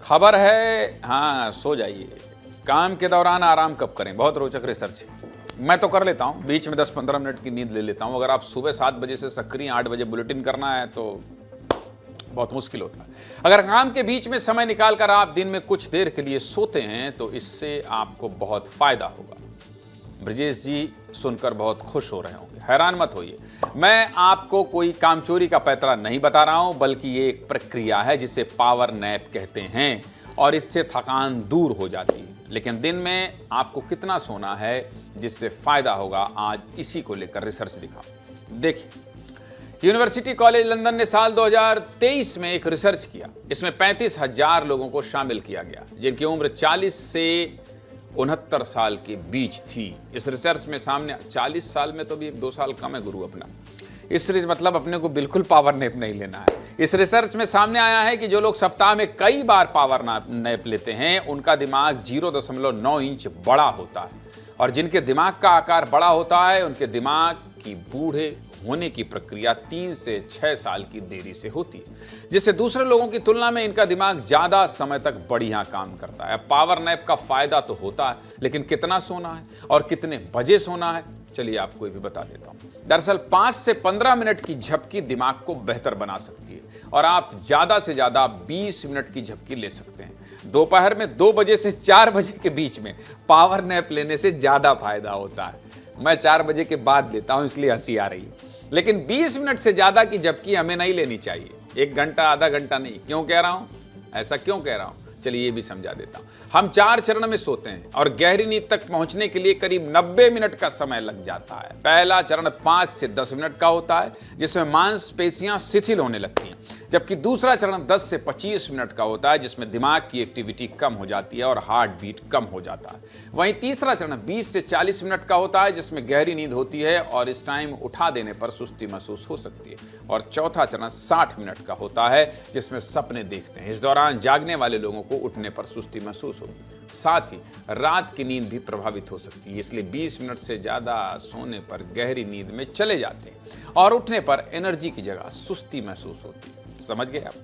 खबर है, हाँ सो जाइए, काम के दौरान आराम कब करें। बहुत रोचक रिसर्च है। मैं तो कर लेता हूँ, बीच में 10-15 मिनट की नींद ले लेता हूँ। अगर आप सुबह 7 बजे से सक्रिय 8 बजे बुलेटिन करना है तो बहुत मुश्किल होता है। अगर काम के बीच में समय निकालकर आप दिन में कुछ देर के लिए सोते हैं तो इससे आपको बहुत फायदा होगा। ब्रजेश जी सुनकर बहुत खुश हो रहे होंगे। हैरान मत होइए, मैं आपको कोई कामचोरी का पैतरा नहीं बता रहा हूं, बल्कि ये एक प्रक्रिया है जिसे पावर नैप कहते हैं और इससे थकान दूर हो जाती है। लेकिन दिन में आपको कितना सोना है जिससे फायदा होगा, आज इसी को लेकर रिसर्च दिखाऊं। देखिए, यूनिवर्सिटी कॉलेज लंदन ने साल 2023 में एक रिसर्च किया। इसमें 35,000 लोगों को शामिल किया गया जिनकी उम्र 40 से 69 साल के बीच थी। इस रिसर्च में सामने 40 साल में तो भी 1-2 साल कम है गुरु अपना। इस मतलब अपने को बिल्कुल पावर नैप नहीं लेना है। इस रिसर्च में सामने आया है कि जो लोग सप्ताह में कई बार पावर नैप लेते हैं उनका दिमाग 0.9 इंच बड़ा होता है, और जिनके दिमाग का आकार बड़ा होता है उनके दिमाग की बूढ़े होने की प्रक्रिया 3 से 6 साल की देरी से होती है, जिससे दूसरे लोगों की तुलना में इनका दिमाग ज्यादा समय तक बढ़िया काम करता है। पावर नैप का फायदा तो होता है, लेकिन कितना सोना है और कितने बजे सोना है, चलिए आपको भी बता देता हूं। दरअसल 5 से 15 मिनट की झपकी दिमाग को बेहतर बना सकती है और आप ज्यादा से ज्यादा 20 मिनट की झपकी ले सकते हैं। दोपहर में 2 बजे से 4 बजे के बीच में पावर नैप लेने से ज्यादा फायदा होता है। मैं 4 बजे के बाद लेता हूं, इसलिए हंसी आ रही है। लेकिन 20 मिनट से ज्यादा की झपकी हमें नहीं लेनी चाहिए। 1 घंटा, आधा घंटा नहीं। क्यों कह रहा हूं, ऐसा क्यों कह रहा हूं, चलिए ये भी समझा देता हूं। हम 4 चरण में सोते हैं और गहरी नींद तक पहुंचने के लिए करीब 90 मिनट का समय लग जाता है। पहला चरण 5 से 10 मिनट का होता है जिसमें मांसपेशियां शिथिल होने लगती हैं, जबकि दूसरा चरण 10 से 25 मिनट का होता है जिसमें दिमाग की एक्टिविटी कम हो जाती है और हार्ट बीट कम हो जाता है। वहीं तीसरा चरण 20 से 40 मिनट का होता है जिसमें गहरी नींद होती है और इस टाइम उठा देने पर सुस्ती महसूस हो सकती है। और चौथा चरण 60 मिनट का होता है जिसमें सपने देखते हैं। इस दौरान जागने वाले लोगों को उठने पर सुस्ती महसूस होगी, साथ ही रात की नींद भी प्रभावित हो सकती है। इसलिए 20 मिनट से ज्यादा सोने पर गहरी नींद में चले जाते हैं और उठने पर एनर्जी की जगह सुस्ती महसूस होती है। समझ गए आप?